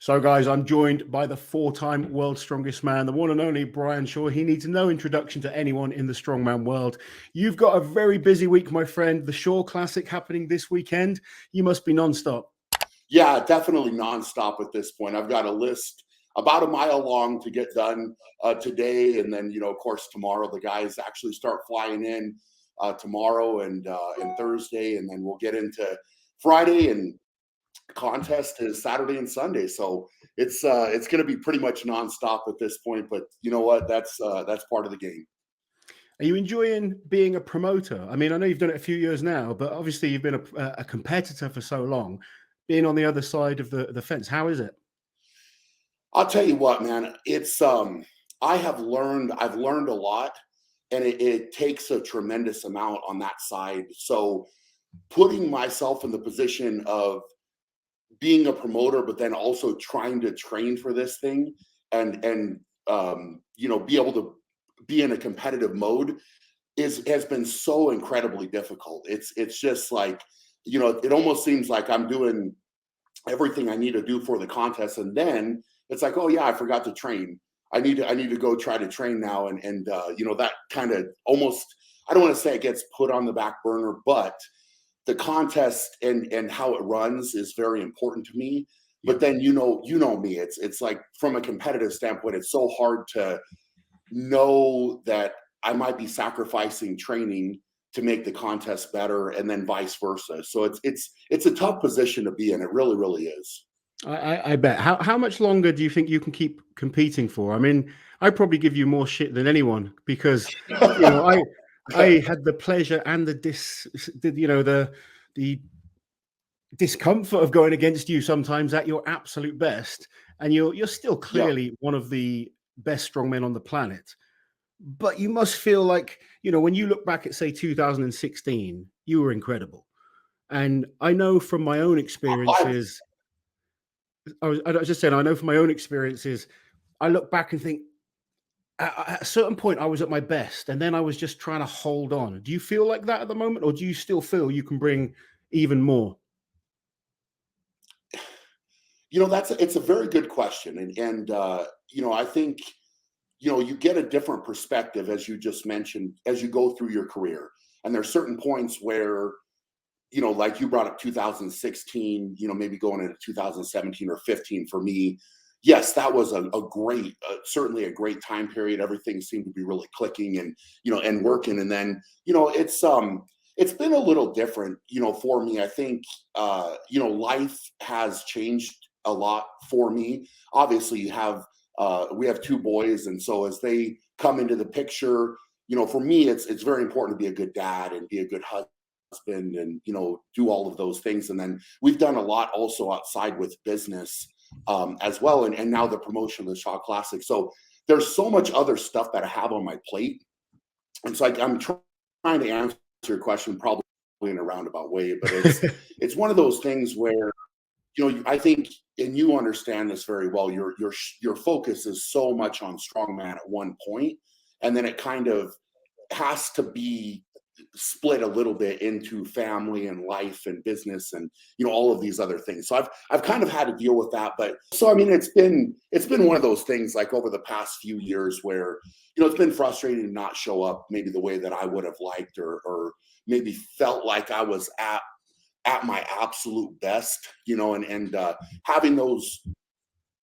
So, guys, I'm joined by the four-time world's strongest man, the one and only Brian Shaw. He needs no introduction to anyone in the strongman world. You've got a very busy week, my friend. The Shaw Classic happening this weekend. You must be nonstop. Yeah, definitely nonstop at this point. I've got a list about a mile long to get done today. And then, of course, tomorrow, the guys actually start flying in tomorrow and Thursday. And then we'll get into Friday, and contest is Saturday and Sunday. So it's going to be pretty much nonstop at this point. But you know what? That's part of the game. Are you enjoying being a promoter? I mean, I know you've done it a few years now, but obviously you've been a competitor for so long. Being on the other side of the fence, how is it? I'll tell you what, man. It's I've learned a lot, and it takes a tremendous amount on that side. So putting myself in the position of being a promoter, but then also trying to train for this thing and be able to be in a competitive mode has been so incredibly difficult. It's just like, it almost seems like I'm doing everything I need to do for the contest, and then it's like, oh yeah, I forgot to train. I need to go try to train now, and that kind of almost, I don't want to say it gets put on the back burner, but the contest and how it runs is very important to me. But then you know me, it's like from a competitive standpoint, it's so hard to know that I might be sacrificing training to make the contest better, and then vice versa. So it's a tough position to be in. It really, really is. I bet. How much longer do you think you can keep competing for? I mean, I probably give you more shit than anyone because I had the pleasure and the discomfort of going against you sometimes at your absolute best, and you're still clearly one of the best strongmen on the planet. But you must feel like, when you look back at, say, 2016, you were incredible. And I know from my own experiences, I was just saying, I know from my own experiences, I look back and think, at a certain point, I was at my best, and then I was just trying to hold on. Do you feel like that at the moment, or do you still feel you can bring even more? It's a very good question, and I think you get a different perspective, as you just mentioned, as you go through your career, and there's certain points where like you brought up 2016, maybe going into 2017 or 15 for me. Yes, that was a great, certainly a great time period. Everything seemed to be really clicking and, and working. And then, it's been a little different, for me. I think, life has changed a lot for me. Obviously we have two boys. And so as they come into the picture, for me, it's very important to be a good dad and be a good husband and do all of those things. And then we've done a lot also outside with business as well, and now the promotion of the Shaw Classic. So there's so much other stuff that I have on my plate, and so I'm trying to answer your question probably in a roundabout way, but it's one of those things where I think, and you understand this very well, your focus is so much on strongman at one point, and then it kind of has to be split a little bit into family and life and business and all of these other things. So I've kind of had to deal with that. But so I mean, it's been one of those things like over the past few years where it's been frustrating to not show up maybe the way that I would have liked, or maybe felt like I was at my absolute best, and having those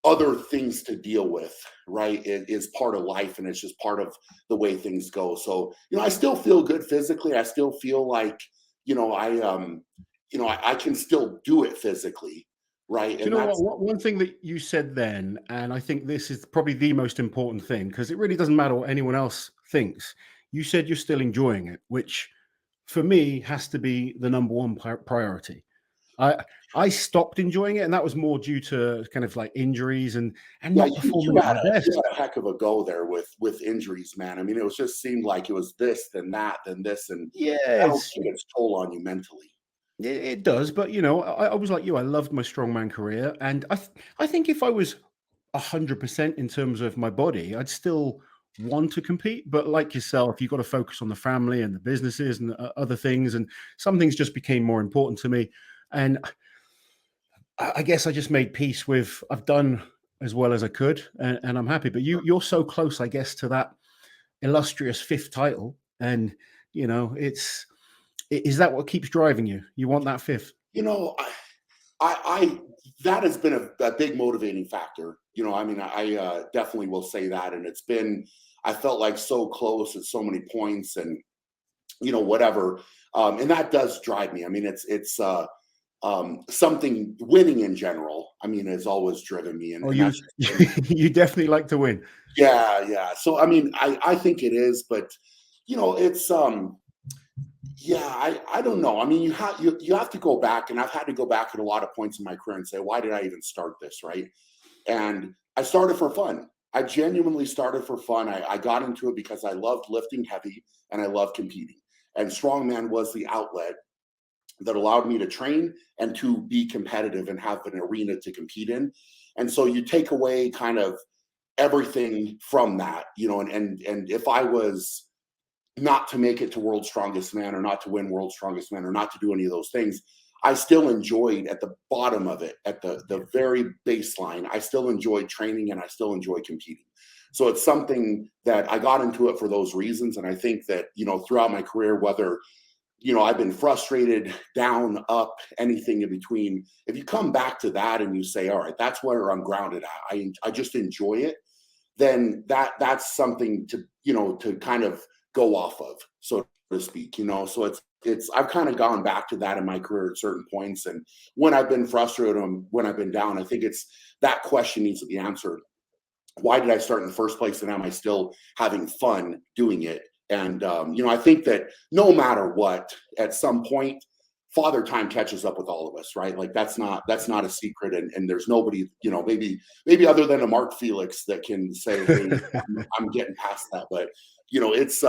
other things to deal with, right? It is part of life, and it's just part of the way things go. So, I still feel good physically. I still feel like, I can still do it physically, right? Do you know what? One thing that you said then, and I think this is probably the most important thing, because it really doesn't matter what anyone else thinks. You said you're still enjoying it, which for me has to be the number one priority. I stopped enjoying it, and that was more due to kind of like injuries and not performing at my best. You had a heck of a go there with injuries, man. I mean, it was just seemed like it was this, then that, then this, and yes, it's toll on you mentally. It does, but I was like you. I loved my strongman career, and I think if I was 100% in terms of my body, I'd still want to compete. But like yourself, you've got to focus on the family and the businesses and other things, and some things just became more important to me. And I guess I just made peace with, I've done as well as I could, and I'm happy. But you're so close, I guess, to that illustrious 5th title, and is that what keeps driving you? You want that 5th? You know, I that has been a big motivating factor. You know, I mean, I definitely will say that, and it's been, I felt like so close at so many points, and whatever, and that does drive me. I mean, it's something, winning in general, I mean, has always driven me, Oh, and you that's you definitely like to win. yeah. So I mean, I think it is, but it's yeah, I don't know. I mean, you have to go back, and I've had to go back at a lot of points in my career and say, why did I even start this, right? And I started for fun. I genuinely started for fun. I got into it because I loved lifting heavy and I loved competing. And strongman was the outlet that allowed me to train and to be competitive and have an arena to compete in. And so you take away kind of everything from that, and if I was not to make it to World's Strongest Man, or not to win World's Strongest Man, or not to do any of those things, I still enjoyed, at the bottom of it, at the very baseline, I still enjoyed training and I still enjoy competing. So it's something that I got into it for those reasons. And I think that, throughout my career, whether, I've been frustrated, down, up, anything in between, if you come back to that and you say, all right, that's where I'm grounded at, I just enjoy it, then that's something to, to kind of go off of, so to speak. So it's I've kind of gone back to that in my career at certain points, and when I've been frustrated and when I've been down, I think it's that question needs to be answered. Why did I start in the first place, and am I still having fun doing it? And I think that no matter what, at some point, father time catches up with all of us, right? Like that's not a secret, and there's nobody, maybe other than a Mark Felix, that can say, hey, I'm getting past that. But it's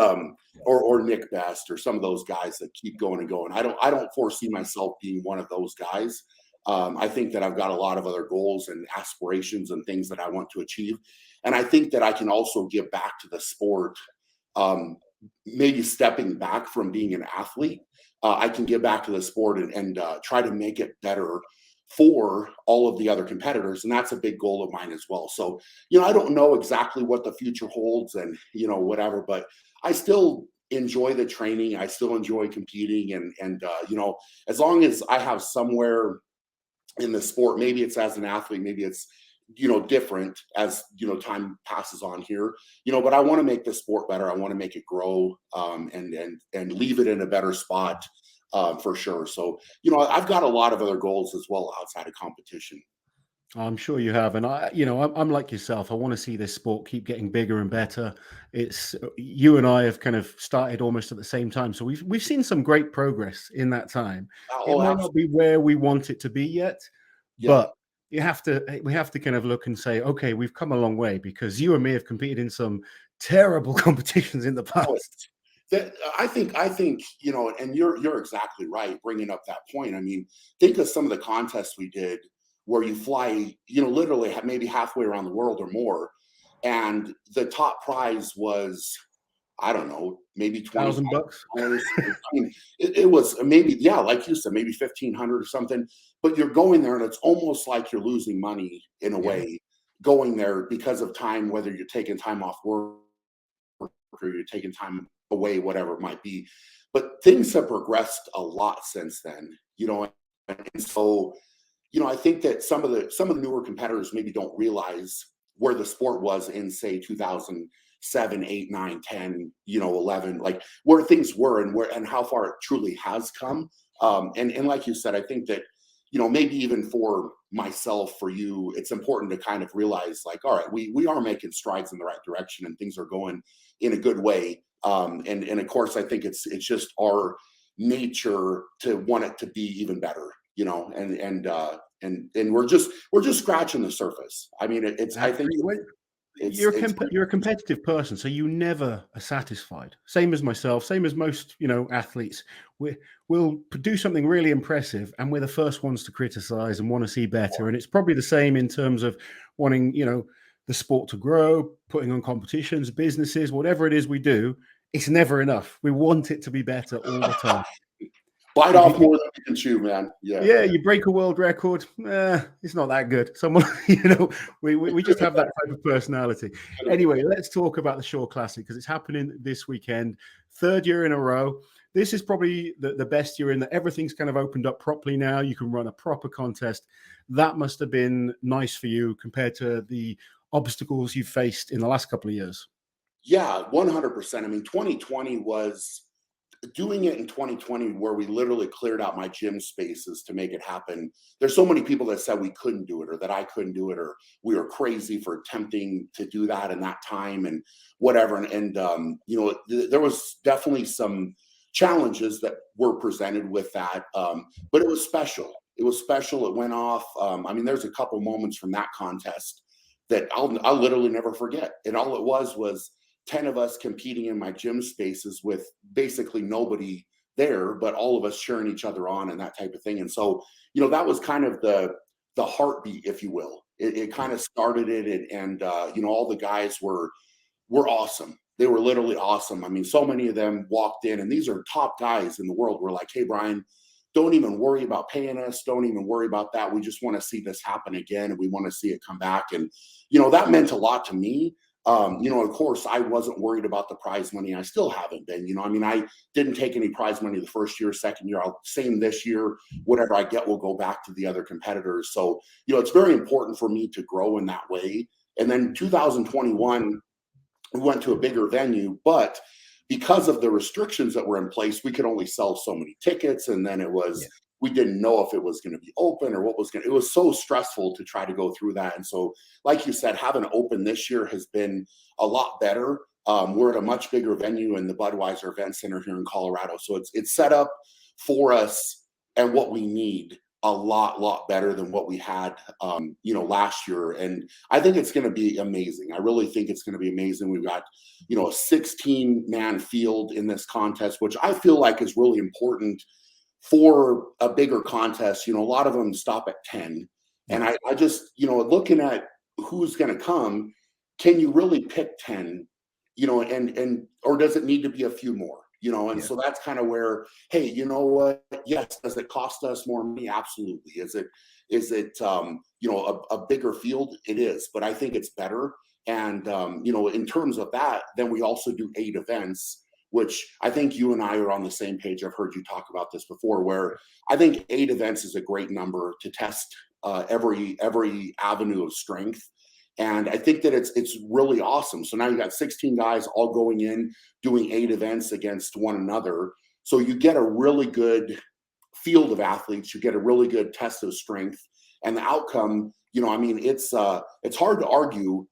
or Nick Best, or some of those guys that keep going and going. I don't foresee myself being one of those guys. I think that I've got a lot of other goals and aspirations and things that I want to achieve, and I think that I can also give back to the sport. Maybe stepping back from being an athlete, I can give back to the sport and try to make it better for all of the other competitors. And that's a big goal of mine as well. So, I don't know exactly what the future holds, and, whatever, but I still enjoy the training. I still enjoy competing. And as long as I have somewhere in the sport, maybe it's as an athlete, maybe it's, different as, time passes on here, but I want to make the sport better. I want to make it grow, and leave it in a better spot, for sure. So, I've got a lot of other goals as well outside of competition. I'm sure you have, and I'm like yourself. I want to see this sport keep getting bigger and better. It's you and I have kind of started almost at the same time, so we've seen some great progress in that time. It Oh, might not be where we want it to be yet, yeah. but we have to kind of look and say, okay, we've come a long way, because you and me have competed in some terrible competitions in the Oh, past. I think, and you're exactly right bringing up that point. I mean, think of some of the contests we did where you fly, literally maybe halfway around the world or more, and the top prize was, I don't know, maybe $1,000. $25. I mean, it was maybe, yeah, like you said, maybe 1,500 or something. But you're going there, and it's almost like you're losing money in a Yeah. way, going there because of time, whether you're taking time off work or you're taking time away, whatever it might be. But things have progressed a lot since then, and so, I think that some of the newer competitors maybe don't realize where the sport was in, say, 2007, 8, 9, 10, 11, like where things were, and how far it truly has come. And like you said, I think that, maybe even for myself, for you, it's important to kind of realize, like, all right, we are making strides in the right direction, and things are going in a good way. And of course, I think it's just our nature to want it to be even better, and we're just scratching the surface. I mean, I think it's You're a competitive person, so you never are satisfied. Same as myself, same as most, athletes. We'll do something really impressive, and we're the first ones to criticize and want to see better. And it's probably the same in terms of wanting, the sport to grow, putting on competitions, businesses, whatever it is we do. It's never enough. We want it to be better all the time. Bite off more than you can chew, man. Yeah, you break a world record. It's not that good. Someone, we just have that type of personality. Anyway, let's talk about the Shore Classic because it's happening this weekend, 3rd year in a row. This is probably the best year in that everything's kind of opened up properly now. You can run a proper contest. That must have been nice for you compared to the obstacles you've faced in the last couple of years. Yeah, 100%. I mean, 2020 was doing it in 2020 where we literally cleared out my gym spaces to make it happen. There's so many people that said we couldn't do it or that I couldn't do it or we were crazy for attempting to do that in that time and whatever. And there was definitely some challenges that were presented with that. But it was special. It was special. It went off. I mean, there's a couple moments from that contest that I'll literally never forget. And all it was 10 of us competing in my gym spaces with basically nobody there, but all of us cheering each other on and that type of thing. And so, that was kind of the heartbeat, if you will. It kind of started it. And all the guys were awesome. They were literally awesome. I mean, so many of them walked in and these are top guys in the world. We're like, hey, Brian, don't even worry about paying us. Don't even worry about that. We just want to see this happen again. And we want to see it come back. And, that meant a lot to me. Of course, I wasn't worried about the prize money. I still haven't been, I mean, I didn't take any prize money the first year, second year, same this year, whatever I get will go back to the other competitors. So, it's very important for me to grow in that way. And then 2021, we went to a bigger venue, but because of the restrictions that were in place, we could only sell so many tickets. And then we didn't know if it was going to be open or it was so stressful to try to go through that. And so, like you said, having open this year has been a lot better. We're at a much bigger venue in the Budweiser Event Center here in Colorado. So it's set up for us and what we need a lot better than what we had, last year. And I think it's going to be amazing. I really think it's going to be amazing. We've got, a 16-man field in this contest, which I feel like is really important for a bigger contest. A lot of them stop at 10. And I just, looking at who's going to come, can you really pick 10, or does it need to be a few more? So that's kind of where, hey, you know what? Yes. Does it cost us more money? Absolutely. Is it a bigger field? It is, but I think it's better. And, in terms of that, then we also do 8 events, which I think you and I are on the same page. I've heard you talk about this before, where I think 8 events is a great number to test every avenue of strength. And I think that it's really awesome. So now you got 16 guys all going in, doing 8 events against one another. So you get a really good field of athletes. You get a really good test of strength. And the outcome, it's hard to argue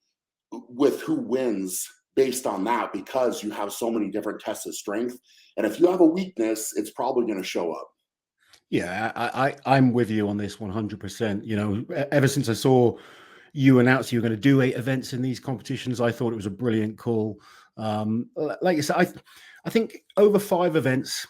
with who wins based on that because you have so many different tests of strength. And if you have a weakness, it's probably going to show up. Yeah, I'm with you on this 100%. Ever since I saw you announce you were going to do 8 events in these competitions, I thought it was a brilliant call. Like you said, I think over 5 events,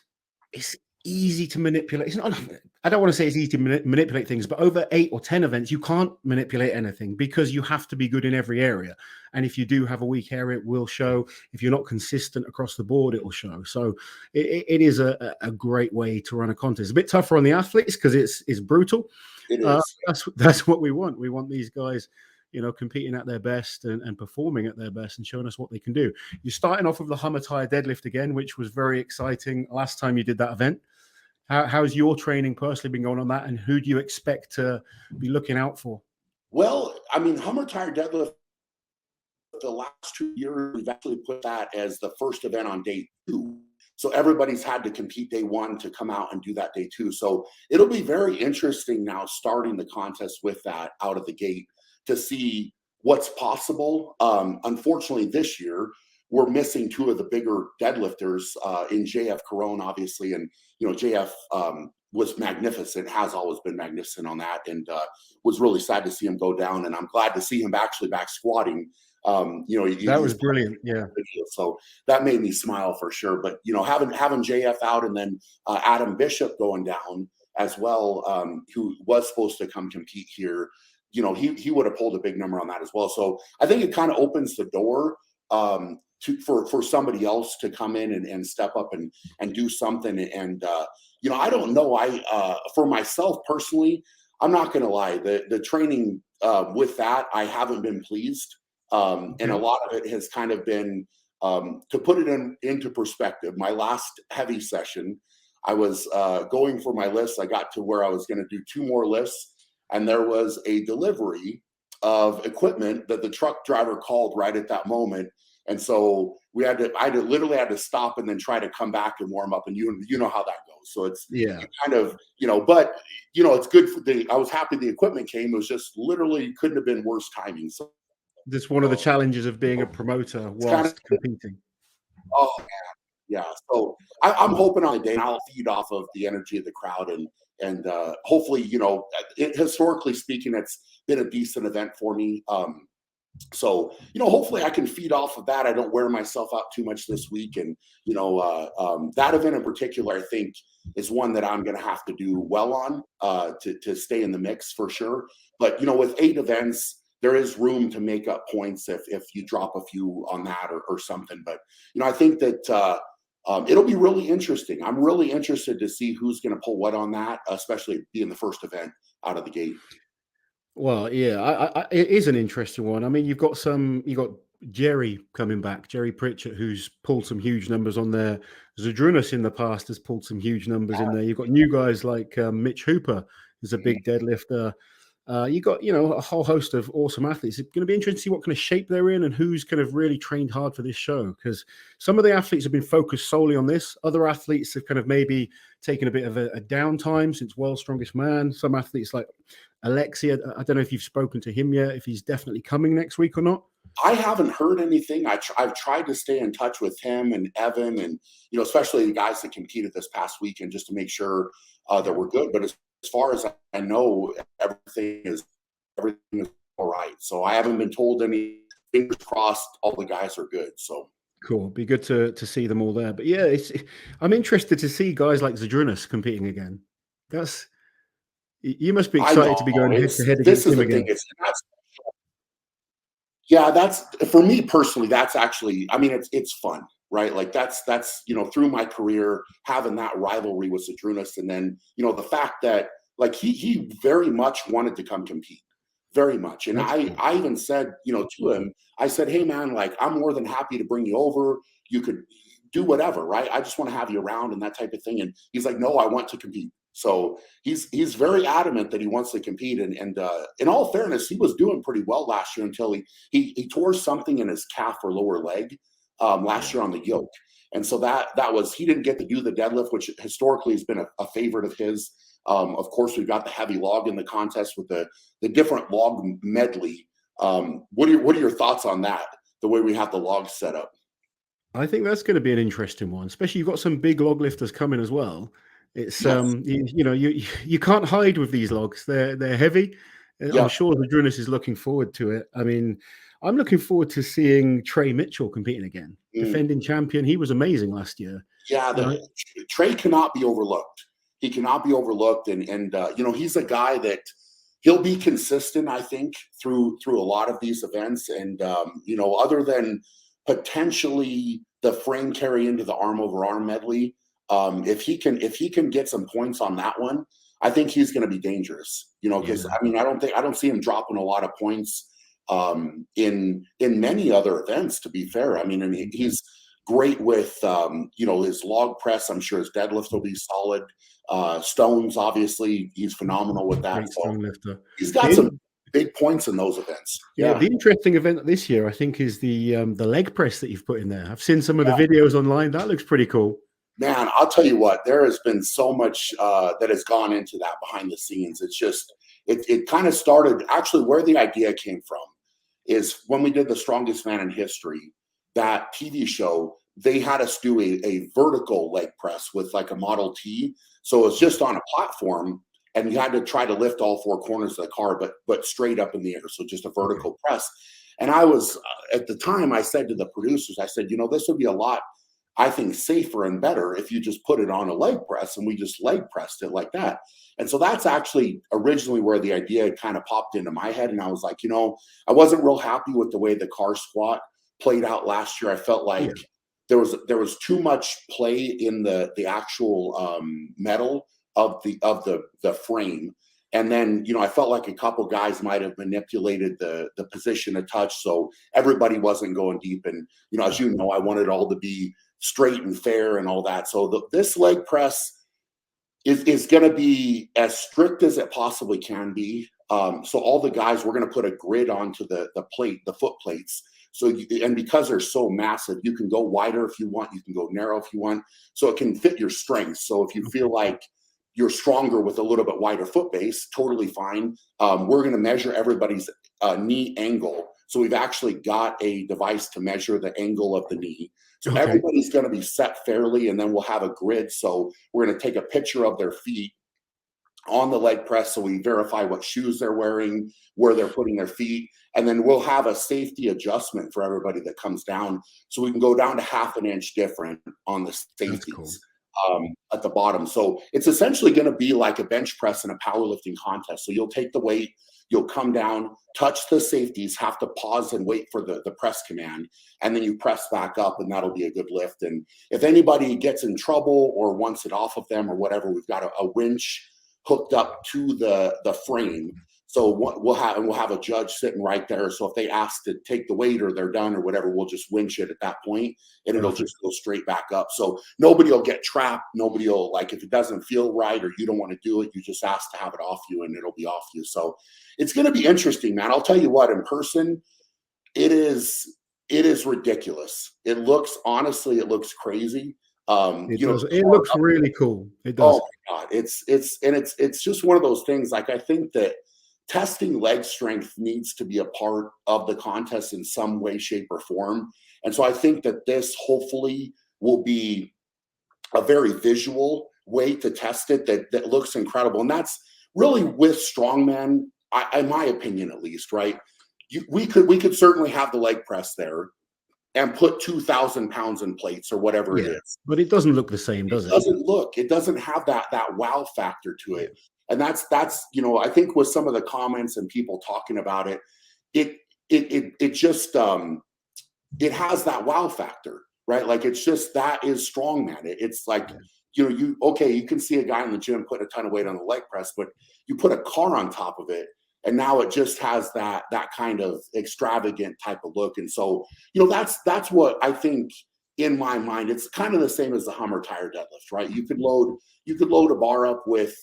it's easy to manipulate. It's not, I don't want to say it's easy to manipulate things, but over 8 or 10 events, you can't manipulate anything because you have to be good in every area. And if you do have a weak area, it will show. If you're not consistent across the board, it will show. So it is a great way to run a contest. It's a bit tougher on the athletes because it's brutal. It is. That's what we want. We want these guys, competing at their best and performing at their best and showing us what they can do. You're starting off with the Tyre deadlift again, which was very exciting last time you did that event. How's your training personally been going on that, and who do you expect to be looking out for? Well, I mean, Tyre deadlift, the last 2 years, we've actually put that as the first event on day 2. So everybody's had to compete day 1 to come out and do that day 2. So it'll be very interesting now starting the contest with that out of the gate to see what's possible. Unfortunately, this year, we're missing 2 of the bigger deadlifters in JF Carone, obviously. And, JF was magnificent, has always been magnificent on that, and was really sad to see him go down. And I'm glad to see him actually back squatting. That was brilliant. Yeah. So that made me smile for sure. But, having JF out and then Adam Bishop going down as well, who was supposed to come compete here, he would have pulled a big number on that as well. So I think it kind of opens the door for somebody else to come in and step up and do something. And, I don't know. For myself personally, I'm not going to lie. The training with that, I haven't been pleased. And a lot of it has kind of been, to put it into perspective, my last heavy session, I was going for my lifts. I got to where I was going to do 2 more lifts, and there was a delivery of equipment that the truck driver called right at that moment. And so I literally had to stop and then try to come back and warm up. And you know how that goes. So it's kind of, but it's good I was happy the equipment came. It was just literally couldn't have been worse timing. So that's one of the challenges of being a promoter whilst competing. Oh man, yeah. So I'm hoping on a day I'll feed off of the energy of the crowd, and hopefully, historically speaking, it's been a decent event for me. So, hopefully I can feed off of that. I don't wear myself out too much this week. And, that event in particular, I think is one that I'm going to have to do well on to stay in the mix for sure. But, with 8 events, there is room to make up points if you drop a few on that or something. But, I think that it'll be really interesting. I'm really interested to see who's going to pull what on that, especially being the first event out of the gate. Well, yeah, it is an interesting one. I mean, you got Jerry coming back, Jerry Pritchett, who's pulled some huge numbers on there. Zadrunas in the past has pulled some huge numbers in there. You've got new guys like Mitch Hooper, who's a big deadlifter. You got, a whole host of awesome athletes. It's going to be interesting to see what kind of shape they're in and who's kind of really trained hard for this show. Because some of the athletes have been focused solely on this. Other athletes have kind of maybe taken a bit of a downtime since World's Strongest Man. Some athletes like Alexia, I don't know if you've spoken to him yet, if he's definitely coming next week or not. I haven't heard anything. I've tried to stay in touch with him and Evan and, especially the guys that competed this past weekend just to make sure that we're good. But as far as I know, everything is all right. So I haven't been told any. Fingers crossed, all the guys are good. So cool. Be good to see them all there. But yeah, I'm interested to see guys like Zadrunas competing again. You must be excited to be going head to head against him again. That's for me personally. That's actually, it's fun, right? Like that's through my career having that rivalry with Zadrunas, and then the fact that like he very much wanted to come compete, very much, and I even said to him, I said, hey man, like I'm more than happy to bring you over. You could do whatever, right? I just want to have you around and that type of thing. And he's like, no, I want to compete. So he's very adamant that he wants to compete. And in all fairness, he was doing pretty well last year until he tore something in his calf or lower leg last year on the yoke. And so that was, he didn't get to do the deadlift, which historically has been a favorite of his. Of course, we've got the heavy log in the contest with the different log medley. What are your thoughts on that? The way we have the log set up? I think that's going to be an interesting one, especially you've got some big log lifters coming as well. It's you can't hide with these logs. They're heavy. I'm sure Zadrunas is looking forward to it. I mean, I'm looking forward to seeing Trey Mitchell competing again, defending champion. He was amazing last year. Yeah, Trey cannot be overlooked. He cannot be overlooked, and he's a guy that he'll be consistent, I think, through a lot of these events. And other than potentially the frame carry into the arm over arm medley, if he can get some points on that one, I think he's going to be dangerous. Because I don't see him dropping a lot of points in many other events. To be fair, and he's great with his log press. I'm sure his deadlift will be solid. Stones, obviously, he's phenomenal with that. So he's got some big points in those events. Yeah, the interesting event this year, I think, is the leg press that you've put in there. I've seen some of the videos online. That looks pretty cool. Man, I'll tell you what, there has been so much that has gone into that behind the scenes. It's just, it kind of started, actually where the idea came from is when we did The Strongest Man in History, that TV show, they had us do a vertical leg press with like a Model T. So it's just on a platform and you had to try to lift all 4 corners of the car, but straight up in the air. So just a vertical press. And I was, at the time, I said to the producers, I said, this would be a lot, I think, safer and better if you just put it on a leg press and we just leg pressed it like that. And so that's actually originally where the idea kind of popped into my head. And I was like, I wasn't real happy with the way the car squat played out last year. I felt like there was too much play in the actual metal of the frame. And then, I felt like a couple guys might have manipulated the position of touch, so everybody wasn't going deep. And, as you know, I wanted all to be straight and fair and all that. So this leg press is going to be as strict as it possibly can be. So all the guys, we're going to put a grid onto the foot plates. So, and because they're so massive, you can go wider if you want, you can go narrow if you want, so it can fit your strengths. So if you feel like you're stronger with a little bit wider foot base, totally fine. We're going to measure everybody's knee angle. So we've actually got a device to measure the angle of the knee. So everybody's going to be set fairly, and then we'll have a grid. So we're going to take a picture of their feet on the leg press, so we verify what shoes they're wearing, where they're putting their feet, and then we'll have a safety adjustment for everybody that comes down, so we can go down to 1/2 inch different on the safeties at the bottom. So it's essentially going to be like a bench press in a powerlifting contest. So you'll take the weight, you'll come down, touch the safeties, have to pause and wait for the press command, and then you press back up, and that'll be a good lift. And if anybody gets in trouble or wants it off of them or whatever, we've got a winch hooked up to the frame. So we'll have a judge sitting right there. So if they ask to take the weight or they're done or whatever, we'll just winch it at that point, and it'll just go straight back up. So nobody will get trapped. Nobody will, like, if it doesn't feel right or you don't want to do it, you just ask to have it off you and it'll be off you. So it's going to be interesting, man. I'll tell you what, in person, it is ridiculous. Honestly, it looks crazy. It looks really cool. It does. Oh my God. It's just one of those things. Like, I think that testing leg strength needs to be a part of the contest in some way, shape, or form. And so I think that this hopefully will be a very visual way to test it that looks incredible. And that's really with Strongman, in my opinion, at least, right? We could certainly have the leg press there and put 2,000 pounds in plates or whatever it is. But it doesn't look the same, does it? It doesn't have that wow factor to it. And that's I think with some of the comments and people talking about it, it just it has that wow factor, right? Like, it's just, that is Strongman. It's like, you can see a guy in the gym put a ton of weight on the leg press, but you put a car on top of it, and now it just has that kind of extravagant type of look. And so, that's what I think, in my mind, it's kind of the same as the Hummer Tyre deadlift, right? You could load a bar up with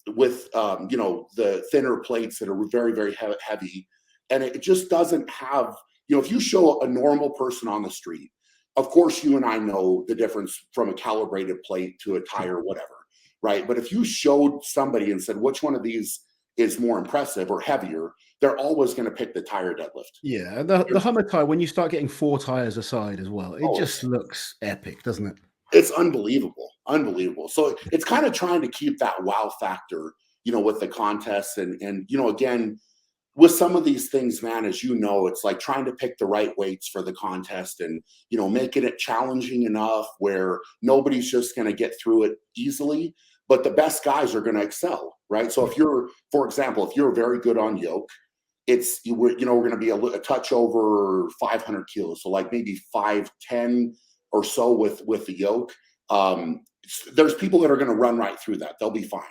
the thinner plates that are very, very heavy, and it just doesn't have, if you show a normal person on the street, of course, you and I know the difference from a calibrated plate to a Tyre, whatever, right? But if you showed somebody and said, which one of these is more impressive or heavier, they're always going to pick the Tyre deadlift. Yeah, the Hummer Tyre, when you start getting 4 tires aside as well, it just looks epic, doesn't it? It's unbelievable. So it's kind of trying to keep that wow factor, with the contests. And again, with some of these things, man, as you know, it's like trying to pick the right weights for the contest and, making it challenging enough where nobody's just going to get through it easily, but the best guys are going to excel, right? So if you're, for example, if you're very good on yoke, we're going to be a touch over 500 kilos. So like maybe 510 or so with the yoke. There's people that are going to run right through that. They'll be fine.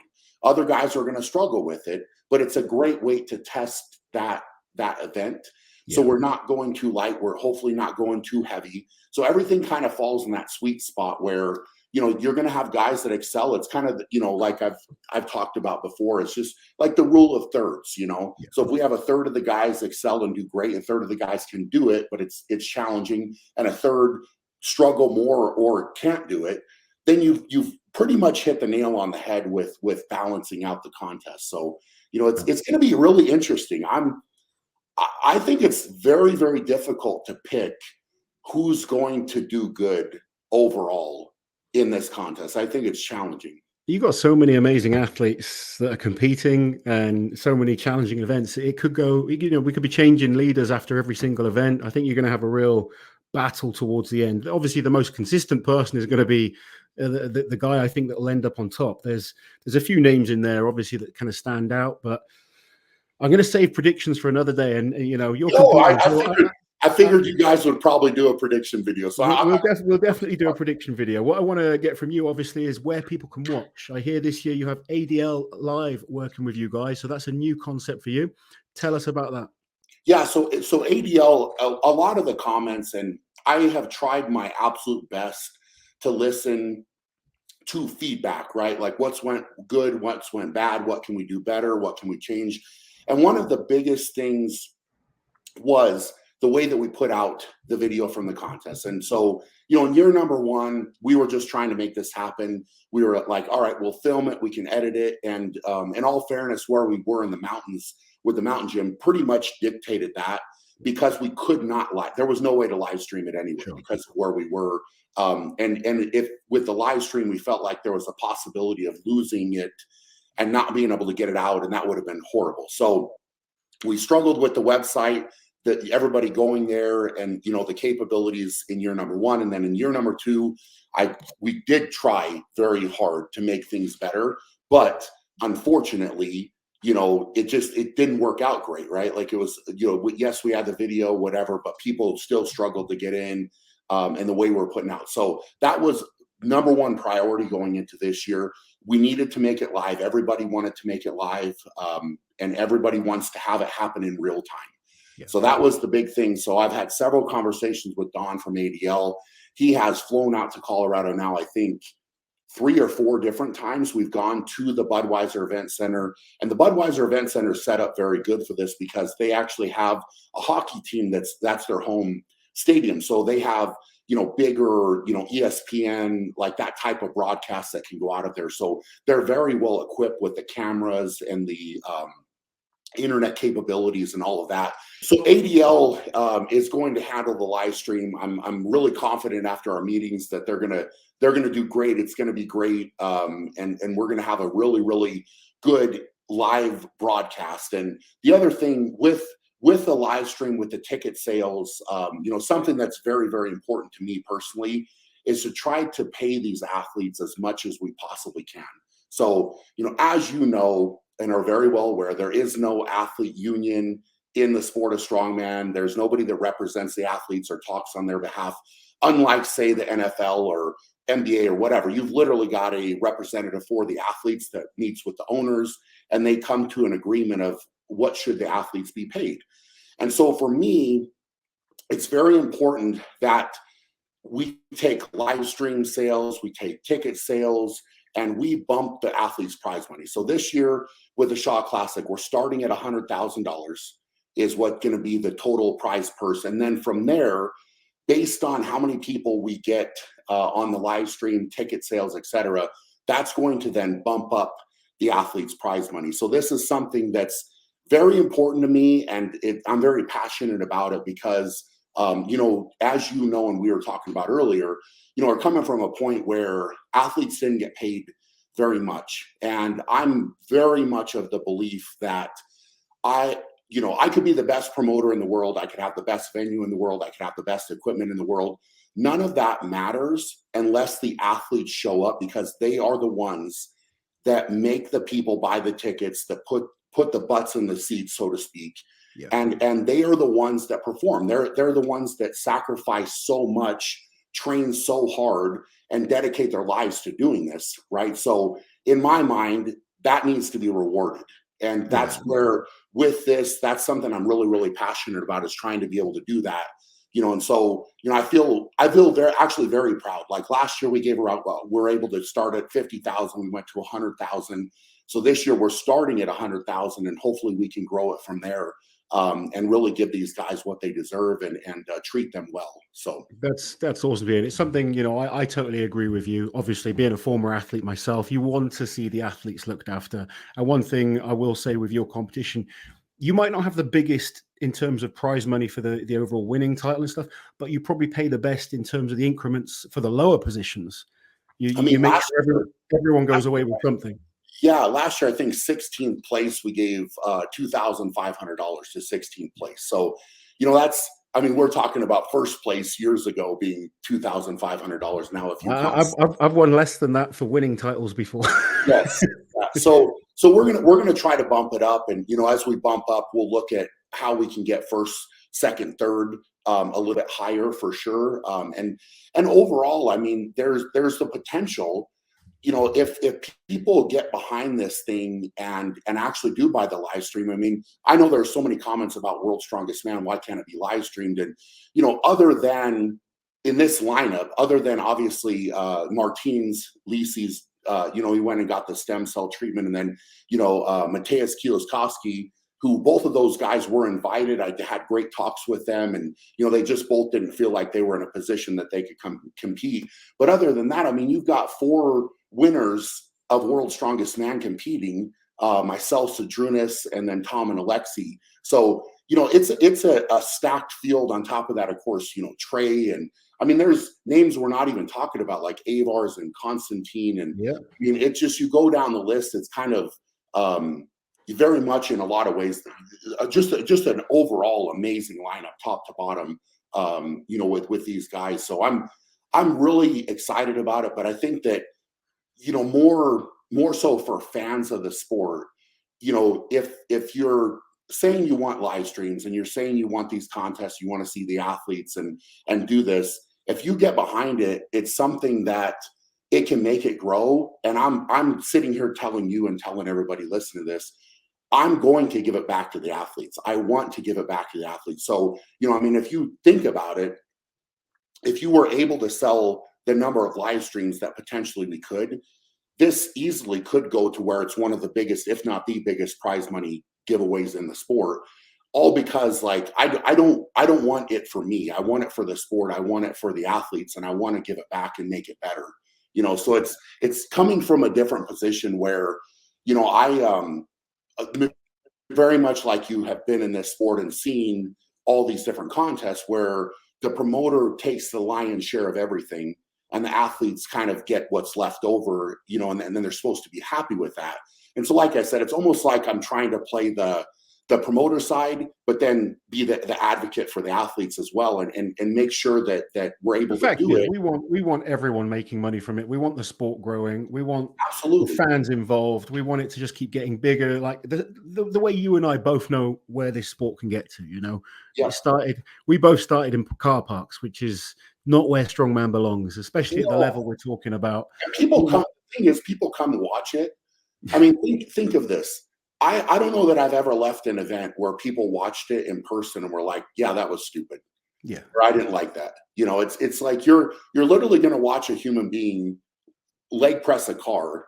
Other guys are going to struggle with it, but it's a great way to test that event. Yeah. So we're not going too light. We're hopefully not going too heavy. So everything kind of falls in that sweet spot where, you're going to have guys that excel. It's kind of, like I've talked about before, it's just like the rule of thirds, Yeah. So if we have a third of the guys excel and do great, a third of the guys can do it, but it's challenging, and a third struggle more or can't do it, then you've pretty much hit the nail on the head with balancing out the contest. So, it's going to be really interesting. I think it's very, very difficult to pick who's going to do good overall in this contest. I think it's challenging. You've got so many amazing athletes that are competing and so many challenging events. It could go, we could be changing leaders after every single event. I think you're going to have a real battle towards the end. Obviously, the most consistent person is going to be the guy I think that will end up on top. There's a few names in there, obviously, that kind of stand out, but I'm going to save predictions for another day. And, you're I figured you guys would probably do a prediction video. So we'll definitely do a prediction video. What I want to get from you, obviously, is where people can watch. I hear this year you have ADL Live working with you guys. So that's a new concept for you. Tell us about that. Yeah, so ADL, a lot of the comments, and I have tried my absolute best to listen to feedback, right? Like what's went good, what's went bad, what can we do better, what can we change? And one of the biggest things was the way that we put out the video from the contest. And so, in year number one, we were just trying to make this happen. We were like, all right, we'll film it, we can edit it. And in all fairness, where we were in the mountains with the mountain gym pretty much dictated that, because we could not live. There was no way to live stream it anyway, Sure. because of where we were. And if with the live stream, we felt like there was a possibility of losing it and not being able to get it out, and that would have been horrible. So we struggled with the website, that everybody going there, and the capabilities in year number one. And then in year number two, we did try very hard to make things better, but unfortunately, it didn't work out great, right? Like it was, yes, we had the video, whatever, but people still struggled to get in, and the way we're putting out. So that was number one priority going into this year. We needed to make it live. Everybody wanted to make it live, and everybody wants to have it happen in real time. Yeah. So that was the big thing. So I've had several conversations with Don from ADL. He has flown out to Colorado now, I think 3 or 4 different times. We've gone to the Budweiser Event Center, and the Budweiser Event Center is set up very good for this, because they actually have a hockey team that's their home stadium. So they have, bigger, ESPN, like that type of broadcast that can go out of there. So they're very well equipped with the cameras and the internet capabilities and all of that. So ADL is going to handle the live stream. I'm really confident after our meetings that they're gonna do great. It's gonna be great, and we're gonna have a really, really good live broadcast. And the other thing with the live stream, with the ticket sales, something that's very, very important to me personally is to try to pay these athletes as much as we possibly can. So, as you know, and are very well aware, there is no athlete union in the sport of strongman. There's nobody that represents the athletes or talks on their behalf, unlike, say, the NFL or NBA or whatever. You've literally got a representative for the athletes that meets with the owners, and they come to an agreement of what should the athletes be paid. And so for me, it's very important that we take live stream sales, we take ticket sales, and we bump the athletes' prize money. So this year with the Shaw Classic, we're starting at $100,000 is what's going to be the total prize purse. And then from there, based on how many people we get on the live stream, ticket sales, etc., that's going to then bump up the athletes' prize money. So this is something that's very important to me, and I'm very passionate about it because, as you know, and we were talking about earlier, are coming from a point where athletes didn't get paid very much. And I'm very much of the belief that I could be the best promoter in the world. I could have the best venue in the world. I could have the best equipment in the world. None of that matters unless the athletes show up, because they are the ones that make the people buy the tickets, that put the butts in the seats, so to speak. Yeah. And they are the ones that perform. They're the ones that sacrifice so much, train so hard, and dedicate their lives to doing this, right? So in my mind, that needs to be rewarded. And that's where, with this, that's something I'm really, really passionate about, is trying to be able to do that. And so, I feel very proud. Like last year we gave around, we're able to start at 50,000. We went to 100,000. So this year we're starting at 100,000, and hopefully we can grow it from there. And really give these guys what they deserve, and treat them well. So that's awesome, and it's something, I totally agree with you. Obviously, being a former athlete myself, you want to see the athletes looked after. And one thing I will say with your competition, you might not have the biggest in terms of prize money for the overall winning title and stuff, but you probably pay the best in terms of the increments for the lower positions. You make sure everyone goes away with something. Yeah, last year I think 16th place we gave $2,500 to 16th place. So, we're talking about first place years ago being $2,500 now. If you I've won less than that for winning titles before. Yes. Yeah. So we're gonna try to bump it up, and as we bump up, we'll look at how we can get first second, third, a little bit higher for sure. And overall, I mean, there's the potential, you know, if people get behind this thing and actually do buy the live stream. I mean, I know there's so many comments about World's Strongest Man. Why can't it be live streamed? And, you know, other than in this lineup, other than obviously Martins, Lisi's, you know, he went and got the stem cell treatment, and then, you know, Mateusz Kieloskowski, who both of those guys were invited. I had great talks with them, and, you know, they just both didn't feel like they were in a position that they could come compete. But other than that, I mean, you've got 4 winners of World's Strongest Man competing, myself, Sadrunas, and then Tom and Alexi. So, you know, it's a stacked field. On top of that, of course, you know, Trey, and I mean, there's names we're not even talking about, like Avars and Constantine. And Yeah. I mean, it's just, you go down the list, it's kind of very much in a lot of ways, just an overall amazing lineup, top to bottom, you know, with these guys. So I'm really excited about it. But I think that, you know, more so for fans of the sport, you know, if you're saying you want live streams and you're saying you want these contests, you want to see the athletes and do this, if you get behind it, it's something that it can make it grow. And I'm sitting here telling you and telling everybody listening to this, I'm going to give it back to the athletes. I want to give it back to the athletes. So, you know, I mean, if you think about it, if you were able to sell the number of live streams that potentially we could, this easily could go to where it's one of the biggest, if not the biggest, prize money giveaways in the sport. All because, like, I don't want it for me. I want it for the sport. I want it for the athletes, and I want to give it back and make it better. You know, so it's coming from a different position where, you know, I very much like you have been in this sport and seen all these different contests where the promoter takes the lion's share of everything, and the athletes kind of get what's left over, you know, and then they're supposed to be happy with that. And so, like I said, it's almost like I'm trying to play the promoter side, but then be the advocate for the athletes as well, and make sure that we're able to do it. We want everyone making money from it. We want the sport growing. We want Absolutely the fans involved. We want it to just keep getting bigger. Like the way you and I both know where this sport can get to, you know, Yeah. We both started in car parks, which is not where strongman belongs, especially at the level we're talking about. And people come, the thing is, people come and watch it. I mean, think of this. I don't know that I've ever left an event where people watched it in person and were like, yeah, that was stupid. Yeah. Or I didn't like that. You know, it's like you're literally going to watch a human being leg press a car,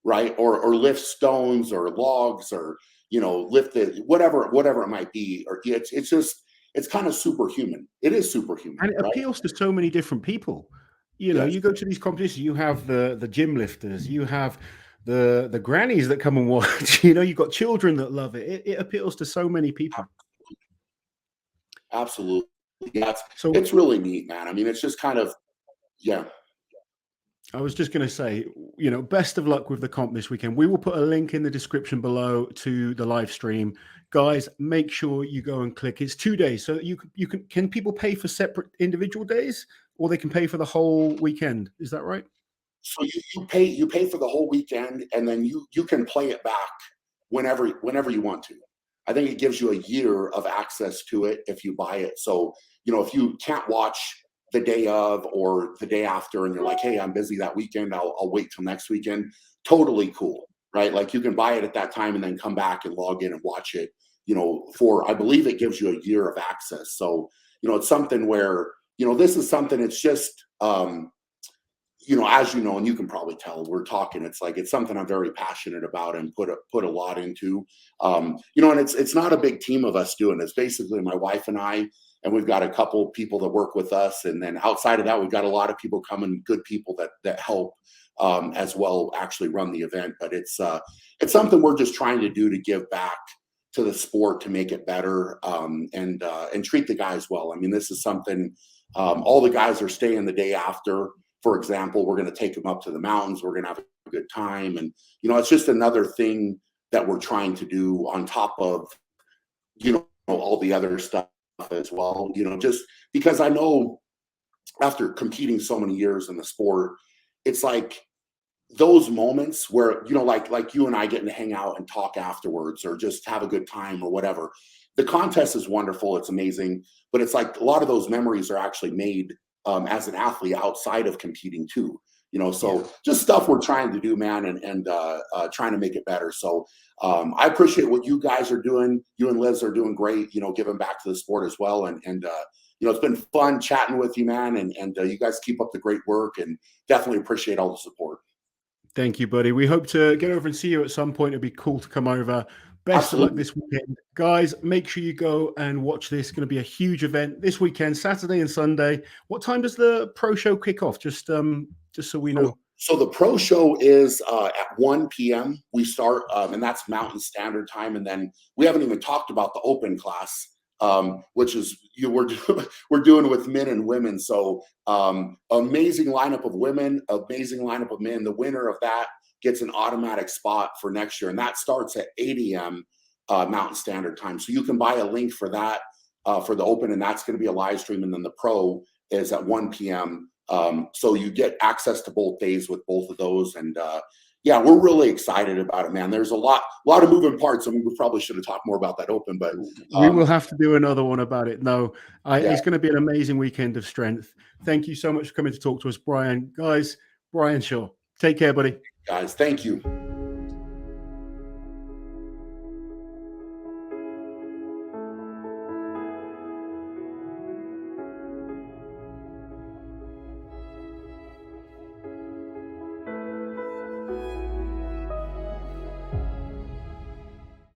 right? Or lift stones or logs, or, you know, lift it, whatever it might be. Or it's kind of superhuman. It is superhuman. And it appeals to so many different people. You know, you go to these competitions, you have the gym lifters, you have the grannies that come and watch. You know, you've got children that love it. It appeals to so many people. Absolutely. Yeah, it's really neat, man. I mean, it's just kind of, yeah. I was just going to say, you know, best of luck with the comp this weekend. We will put a link in the description below to the live stream. Guys, make sure you go and click. It's 2 days. So you can people pay for separate individual days, or they can pay for the whole weekend? Is that right? So you pay for the whole weekend, and then you can play it back whenever you want to. I think it gives you a year of access to it if you buy it. So, you know, if you can't watch the day of or the day after, and you're like, hey, I'm busy that weekend, I'll wait till next weekend. Totally cool, right? Like, you can buy it at that time and then come back and log in and watch it, you know, for, I believe it gives you a year of access. So, you know, it's something where, you know, this is something, it's just, you know, as you know, and you can probably tell, we're talking, it's like, it's something I'm very passionate about and put a lot into, you know, and it's not a big team of us doing this. Basically, my wife and I, and we've got a couple people that work with us. And then outside of that, we've got a lot of people coming, good people that help as well actually run the event. But it's something we're just trying to do to give back to the sport, to make it better, and treat the guys well. I mean, this is something, all the guys are staying the day after. For example, we're going to take them up to the mountains. We're going to have a good time. And, you know, it's just another thing that we're trying to do on top of, you know, all the other stuff as well, you know, just because I know after competing so many years in the sport, it's like those moments where, you know, like you and I getting to hang out and talk afterwards, or just have a good time or whatever. the contest is wonderful. It's amazing, but it's like a lot of those memories are actually made as an athlete outside of competing too. So just stuff we're trying to do, man, and trying to make it better. So I appreciate what you guys are doing. You and Liz are doing great, giving back to the sport as well. And it's been fun chatting with you, man. And you guys keep up the great work, and definitely appreciate all the support. Thank you, buddy. We hope to get over and see you at some point. It'd be cool to come over. Best of luck this weekend. Guys, make sure you go and watch this. It's going to be a huge event this weekend, Saturday and Sunday. What time does the pro show kick off? Just so we know. So the pro show is at 1 p.m. We start, and that's Mountain Standard Time. And then we haven't even talked about the open class, which is we're doing with men and women. So amazing lineup of women, amazing lineup of men. The winner of that gets an automatic spot for next year, and that starts at 8 a.m. Mountain Standard Time. So you can buy a link for that for the open, and that's going to be a live stream. And then the pro is at 1 p.m. So you get access to both days with both of those. And we're really excited about it, man. There's a lot of moving parts. I mean, we probably should have talked more about that open, but we will have to do another one about it. No, it's going to be an amazing weekend of strength. Thank you so much for coming to talk to us, Brian. Guys, Brian Shaw. Take care, buddy. Guys, thank you.